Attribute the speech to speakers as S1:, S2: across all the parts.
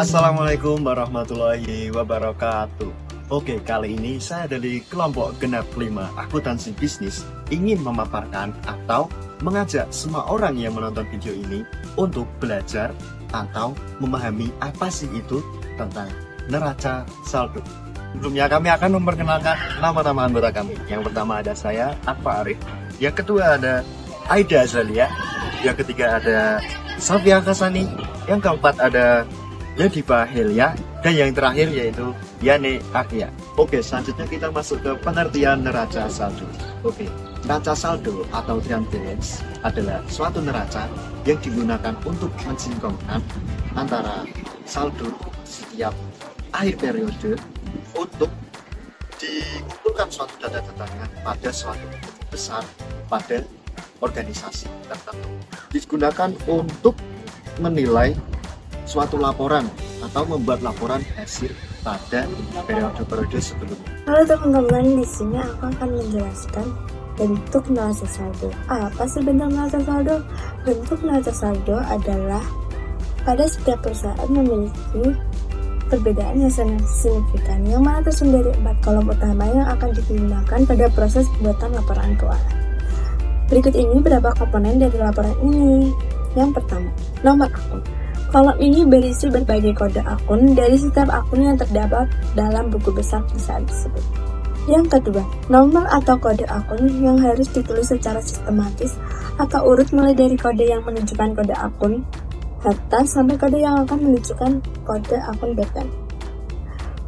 S1: Assalamualaikum warahmatullahi wabarakatuh. Oke, kali ini saya dari kelompok genap 5 akuntansi bisnis ingin memaparkan atau mengajak semua orang yang menonton video ini untuk belajar atau memahami apa sih itu tentang neraca saldo. Sebelumnya kami akan memperkenalkan nama-nama anggota kami. Yang pertama ada saya, Akfa Arif. Yang kedua ada Aida Azalia. Yang ketiga ada Safia Kasani. Yang keempat ada Yadifa Helia. Dan yang terakhir yaitu Yane Akia. Oke, selanjutnya kita masuk ke pengertian neraca saldo. Oke, neraca saldo atau trial balance adalah suatu neraca yang digunakan untuk mensinkronkan antara saldo setiap akhir periode untuk dikumpulkan suatu data-datanya pada suatu besar pada organisasi tertentu. Digunakan untuk menilai suatu laporan atau membuat laporan hasil pada periode-periode sebelumnya.
S2: Halo teman-teman, di sini aku akan menjelaskan bentuk neraca saldo. Apa sih bentuk neraca saldo? Bentuk neraca saldo adalah pada setiap perusahaan memiliki perbedaan yang sangat signifikan, yang mana tersedia dari 4 kolom utama yang akan digunakan pada proses pembuatan laporan keuangan. Berikut ini beberapa komponen dari laporan ini. Yang pertama, nomor akun. Kolom ini berisi berbagai kode akun dari setiap akun yang terdapat dalam buku besar perusahaan tersebut. Yang kedua, nomor atau kode akun yang harus ditulis secara sistematis atau urut mulai dari kode yang menunjukkan kode akun atas sampai kode yang akan menunjukkan kode akun BPM.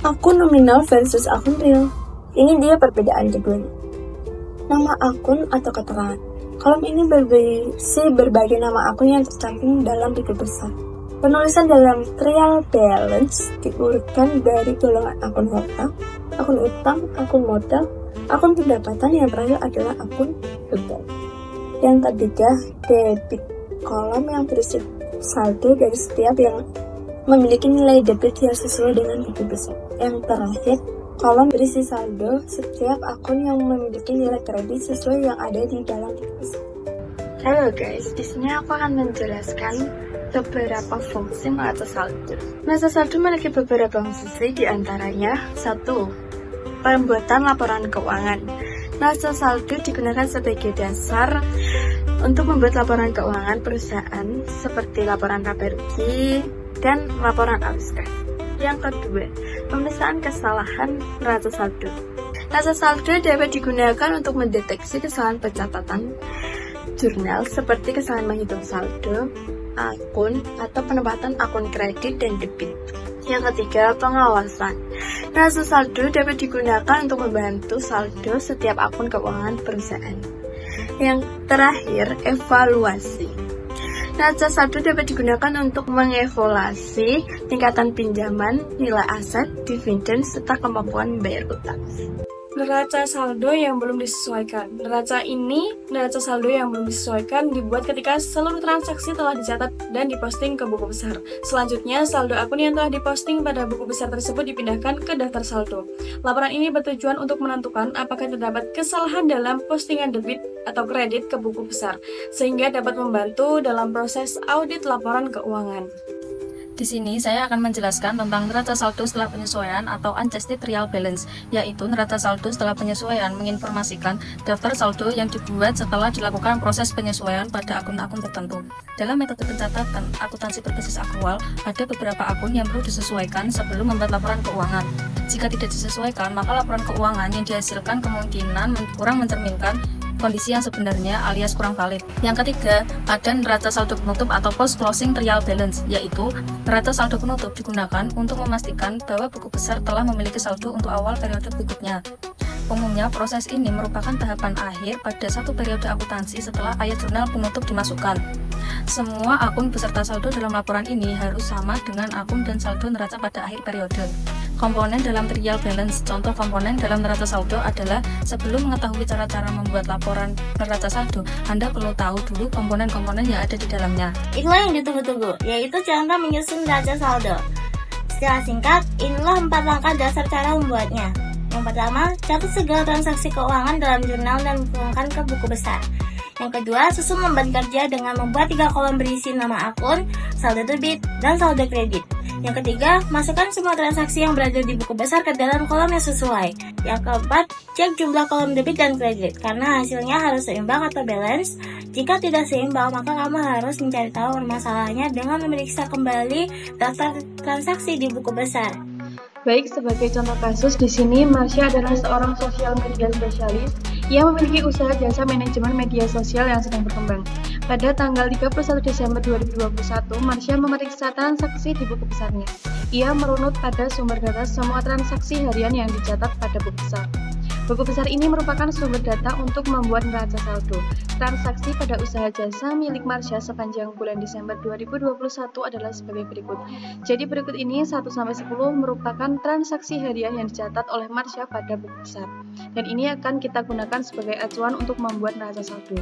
S2: Akun nominal versus akun real. Ini dia perbedaan keduanya. Nama akun atau keterangan. Kolom ini berisi berbagai nama akun yang tercantum dalam buku besar. Penulisan dalam trial balance diurutkan dari golongan akun hotel, akun utang, akun modal, akun pendapatan, yang terakhir adalah akun beban. Yang ketiga, debit. Kolom yang berisi saldo dari setiap yang memiliki nilai debit yang sesuai dengan buku besar. Yang terakhir, kolom berisi saldo setiap akun yang memiliki nilai kredit sesuai yang ada di dalam buku besar. Halo guys, di sini aku akan menjelaskan beberapa fungsi neraca saldo. Neraca saldo memiliki beberapa fungsi, diantaranya 1. Pembuatan laporan keuangan. Neraca saldo digunakan sebagai dasar untuk membuat laporan keuangan perusahaan seperti laporan laba rugi dan laporan arus kas. Yang kedua, pemeriksaan kesalahan neraca saldo. Neraca saldo dapat digunakan untuk mendeteksi kesalahan pencatatan jurnal seperti kesalahan menghitung saldo, akun, atau penempatan akun kredit dan debit. Yang ketiga, pengawasan. Neraca saldo dapat digunakan untuk membantu saldo setiap akun keuangan perusahaan. Yang terakhir, evaluasi. Neraca saldo dapat digunakan untuk mengevaluasi tingkatan pinjaman, nilai aset, dividen, serta kemampuan bayar utang. Neraca saldo yang belum disesuaikan. Neraca saldo yang belum disesuaikan dibuat ketika seluruh transaksi telah dicatat dan diposting ke buku besar. Selanjutnya, saldo akun yang telah diposting pada buku besar tersebut dipindahkan ke daftar saldo. Laporan ini bertujuan untuk menentukan apakah terdapat kesalahan dalam postingan debit atau kredit ke buku besar, sehingga dapat membantu dalam proses audit laporan keuangan.
S3: Di sini saya akan menjelaskan tentang neraca saldo setelah penyesuaian atau adjusted trial balance, yaitu neraca saldo setelah penyesuaian menginformasikan daftar saldo yang dibuat setelah dilakukan proses penyesuaian pada akun-akun tertentu. Dalam metode pencatatan akuntansi berbasis akrual, ada beberapa akun yang perlu disesuaikan sebelum membuat laporan keuangan. Jika tidak disesuaikan, maka laporan keuangan yang dihasilkan kemungkinan kurang mencerminkan kondisi yang sebenarnya alias kurang valid. Yang ketiga, ada neraca saldo penutup atau post closing trial balance, yaitu neraca saldo penutup digunakan untuk memastikan bahwa buku besar telah memiliki saldo untuk awal periode berikutnya. Umumnya, proses ini merupakan tahapan akhir pada satu periode akuntansi setelah ayat jurnal penutup dimasukkan. Semua akun beserta saldo dalam laporan ini harus sama dengan akun dan saldo neraca pada akhir periode. Komponen dalam trial balance. Contoh komponen dalam neraca saldo adalah sebelum mengetahui cara-cara membuat laporan neraca saldo, Anda perlu tahu dulu komponen-komponen yang ada di dalamnya.
S4: Inilah yang ditunggu-tunggu, yaitu cara menyusun neraca saldo. Secara singkat, inilah 4 langkah dasar cara membuatnya. Yang pertama, catat segala transaksi keuangan dalam jurnal dan tuangkan ke buku besar. Yang kedua, susun lembar kerja dengan membuat 3 kolom berisi nama akun, saldo debit, dan saldo kredit. Yang ketiga, masukkan semua transaksi yang berada di buku besar ke dalam kolom yang sesuai. Yang keempat, cek jumlah kolom debit dan kredit, karena hasilnya harus seimbang atau balance. Jika tidak seimbang, maka kamu harus mencari tahu permasalahannya dengan memeriksa kembali daftar transaksi di buku besar.
S5: Baik, sebagai contoh kasus di sini Marsha adalah seorang sosial media spesialis yang memiliki usaha jasa manajemen media sosial yang sedang berkembang. Pada tanggal 31 Desember 2021, Marsha memeriksa transaksi di buku besarnya. Ia merunut pada sumber data semua transaksi harian yang dicatat pada buku besar. Buku besar ini merupakan sumber data untuk membuat neraca saldo. Transaksi pada usaha jasa milik Marsha sepanjang bulan Desember 2021 adalah sebagai berikut. Jadi berikut ini 1-10 merupakan transaksi harian yang dicatat oleh Marsha pada buku besar. Dan ini akan kita gunakan sebagai acuan untuk membuat neraca saldo.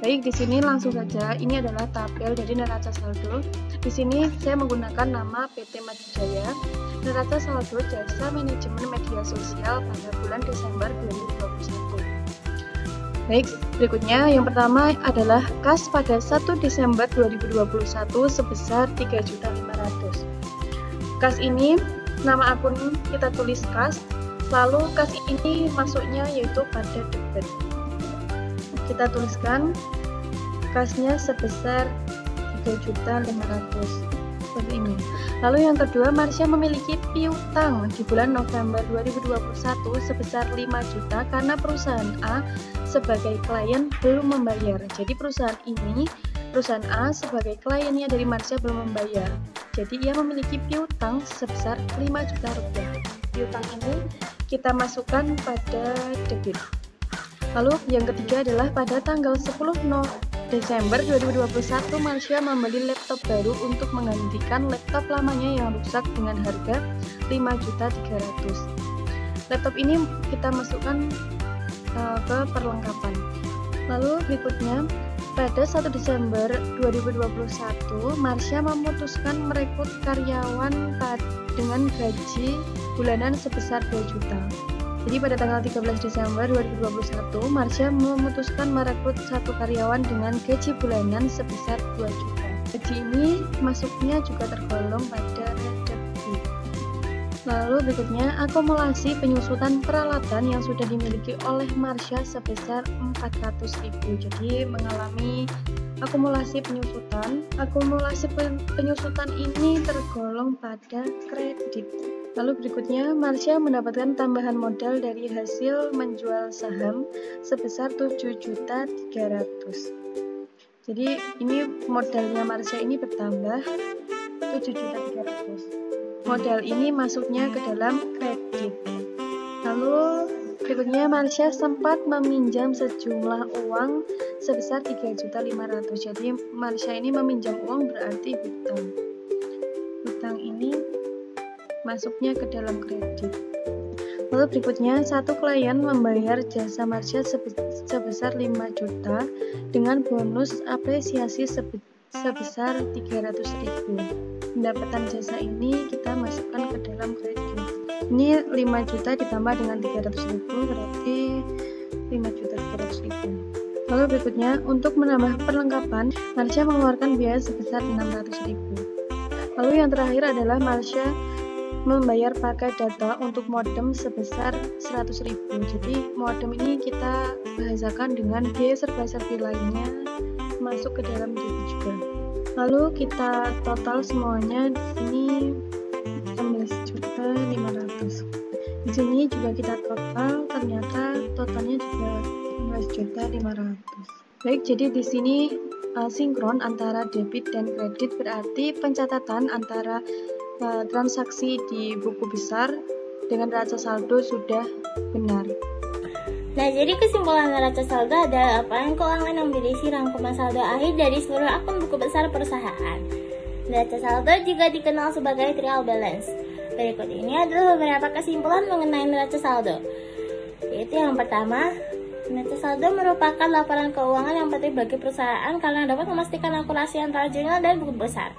S5: Baik, di sini langsung saja, ini adalah tabel dari neraca saldo. Di sini saya menggunakan nama PT Madijaya, neraca saldo jasa manajemen media sosial pada bulan Desember 2021. Baik, berikutnya yang pertama adalah kas pada 1 Desember 2021 sebesar 3.500.000. Kas ini, nama akun kita tulis kas, lalu kas ini masuknya yaitu pada debit. Kita tuliskan kasnya sebesar 3.500.000 seperti ini. Lalu yang kedua, Marsha memiliki piutang di bulan November 2021 sebesar 5 juta karena perusahaan A sebagai klien belum membayar. Jadi perusahaan A sebagai kliennya dari Marsha belum membayar. Jadi ia memiliki piutang sebesar 5 juta rupiah. Piutang ini kita masukkan pada debit. Lalu yang ketiga adalah pada tanggal 10 Desember 2021 Marsha membeli laptop baru untuk menggantikan laptop lamanya yang rusak dengan harga 5.300.000. Laptop ini kita masukkan ke perlengkapan. Lalu berikutnya pada 1 Desember 2021 Marsha memutuskan merekrut karyawan dengan gaji bulanan sebesar 2 juta. Jadi pada tanggal 13 Desember 2021, Marsha memutuskan merekrut 1 karyawan dengan gaji bulanan sebesar 2 juta. Gaji ini masuknya juga tergolong pada debit. Lalu berikutnya, akumulasi penyusutan peralatan yang sudah dimiliki oleh Marsha sebesar 400.000. Jadi mengalami akumulasi penyusutan. Akumulasi penyusutan ini tergolong pada kredit. Lalu berikutnya, Marsha mendapatkan tambahan modal dari hasil menjual saham sebesar 7.300.000. Jadi ini modalnya Marsha ini bertambah 7.300.000. Modal ini masuknya ke dalam kredit. Lalu berikutnya, Marsha sempat meminjam sejumlah uang sebesar 3.500.000. Jadi Marsha ini meminjam uang berarti hutang. Hutang ini masuknya ke dalam kredit. Lalu berikutnya, 1 klien membayar jasa Marsha sebesar 5 juta dengan bonus apresiasi sebesar 300.000. Pendapatan jasa ini kita masukkan ke dalam kredit. Ini 5 juta ditambah dengan 300.000 berarti 5.300.000. Lalu berikutnya, untuk menambah perlengkapan, Marsha mengeluarkan biaya sebesar 600.000. Lalu yang terakhir adalah Marsha membayar pakai data untuk modem sebesar 100.000. Jadi modem ini kita bahasakan dengan biaya serba-serbi lainnya masuk ke dalam debit juga. Lalu kita total semuanya di sini 16.500.000. Di sini juga kita total, ternyata totalnya juga 16.500.000. Baik, jadi di sini sinkron antara debit dan kredit berarti pencatatan antara transaksi di buku besar dengan neraca saldo sudah benar.
S4: Nah, jadi kesimpulan neraca saldo adalah laporan keuangan yang berisi rangkuman saldo akhir dari seluruh akun buku besar perusahaan. Neraca saldo juga dikenal sebagai trial balance. Berikut ini adalah beberapa kesimpulan mengenai neraca saldo. Yaitu yang pertama, neraca saldo merupakan laporan keuangan yang penting bagi perusahaan karena dapat memastikan akurasi antara jurnal dan buku besar.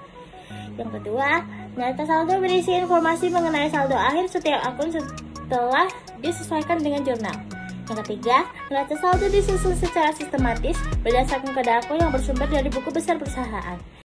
S4: Yang kedua, neraca saldo berisi informasi mengenai saldo akhir setiap akun setelah disesuaikan dengan jurnal. Yang ketiga, neraca saldo disusun secara sistematis berdasarkan kode akun yang bersumber dari buku besar perusahaan.